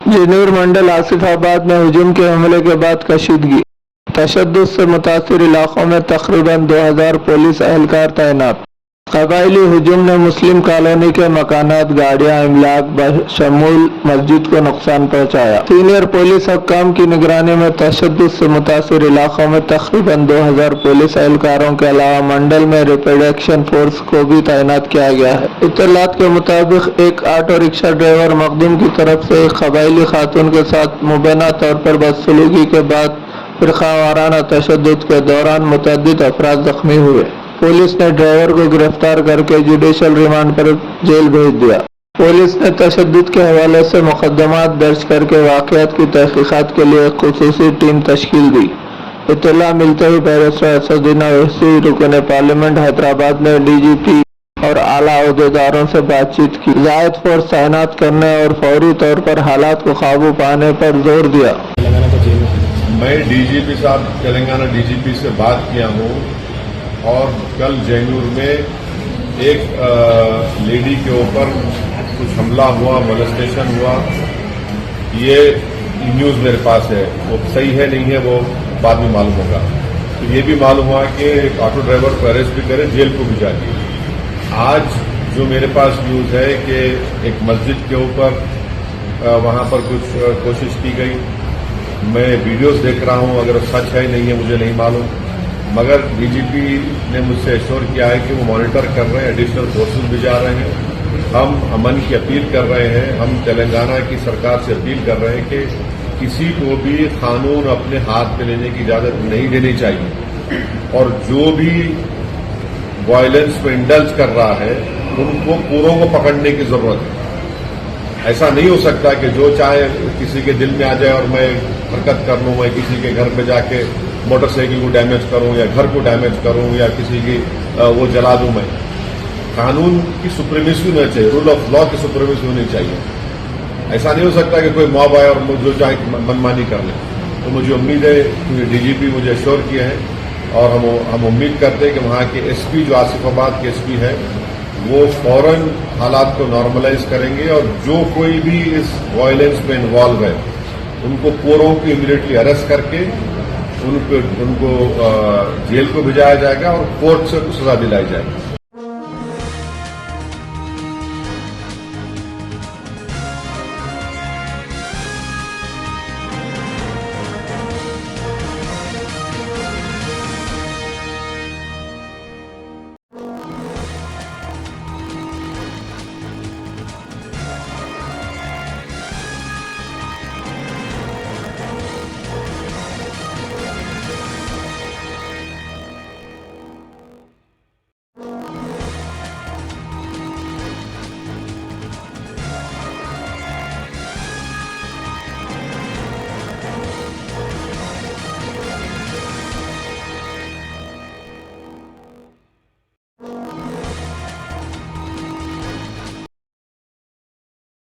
जेनूर मंडल आसिफाबाद में हुजूम के हमले के बाद कशीदगी। तशद्दुद से मुतासिर इलाकों में तकरीबन 2000 पुलिस एहलकार तैनात। कबायली हुजूम ने मुस्लिम कॉलोनी के मकानात, गाड़ियां, इमलाक बशमूल मस्जिद को नुकसान पहुंचाया। सीनियर पुलिस हक्काम की निगरानी में तशद्दुद से मुतासिर इलाकों में तकरीबन 2000 पुलिस एहलकारों के अलावा मंडल में रैपिड एक्शन फोर्स को भी तैनात किया गया है। इत्तलात के मुताबिक एक ऑटो रिक्शा ड्राइवर मखदूम की तरफ से एक कबायली खातून के साथ मुबैना तौर पर बदसलूकी के बाद फिरकावाराना तशद्दुद के दौरान मुतअद्दिद अफराद जख्मी हुए। पुलिस ने ड्राइवर को गिरफ्तार करके जुडिशल रिमांड पर जेल भेज दिया। पुलिस ने तशद्दुद के हवाले से मुकदमात दर्ज करके वाक़यात की तहकीकात के लिए एक खुसूसी टीम तश्कील दी। इत्तला मिलते ही बैरिस्टर असदुद्दीन ओवैसी, रुकन पार्लियामेंट हैदराबाद ने DGP और आला ओहदेदारों से बातचीत की, ज़ायद फोर्स तैनात करने और फौरी तौर पर हालात को काबू पाने पर जोर दिया। मैं DGP साहब तेलंगाना DGP से बात किया हूँ और कल जैनूर में एक लेडी के ऊपर कुछ हमला हुआ, मोलेस्टेशन हुआ। ये न्यूज़ मेरे पास है, वो सही है नहीं है वो बाद में मालूम होगा। तो ये भी मालूम हुआ कि एक ऑटो ड्राइवर को अरेस्ट भी करे, जेल को भी जा दिए। आज जो मेरे पास न्यूज़ है कि एक मस्जिद के ऊपर वहाँ पर कुछ कोशिश की गई। मैं वीडियोस देख रहा हूँ, अगर सच है नहीं है मुझे नहीं मालूम, मगर DGP ने मुझसे एश्योर किया है कि वो मॉनिटर कर रहे हैं, एडिशनल फोर्सेस भी जा रहे हैं। हम अमन की अपील कर रहे हैं, हम तेलंगाना की सरकार से अपील कर रहे हैं कि किसी को भी कानून अपने हाथ में लेने की इजाजत नहीं देनी चाहिए और जो भी वायलेंस में इंडल्ज कर रहा है उनको पूरों को पकड़ने की जरूरत है। ऐसा नहीं हो सकता कि जो चाहे किसी के दिल में आ जाए और मैं हरकत कर लूं, मैं किसी के घर पे जाके मोटरसाइकिल को डैमेज करूं या घर को डैमेज करूं या किसी की वो जला दूं। मैं कानून की सुप्रीमेसी होनी चाहिए, रूल ऑफ लॉ की सुप्रीमेसी होनी चाहिए। ऐसा नहीं हो सकता कि कोई मॉब आए और जो चाहे मनमानी कर ले। तो मुझे उम्मीद है कि DGP मुझे एश्योर किया है और हम उम्मीद करते हैं कि वहाँ के SP जो आसिफाबाद के SP है वो फौरन हालात को नॉर्मलाइज करेंगे और जो कोई भी इस वायलेंस में इन्वॉल्व है उनको पूरों को इमीडिएटली अरेस्ट करके उनको जेल को भिजाया जाएगा और कोर्ट से सजा दिलाई जाएगी।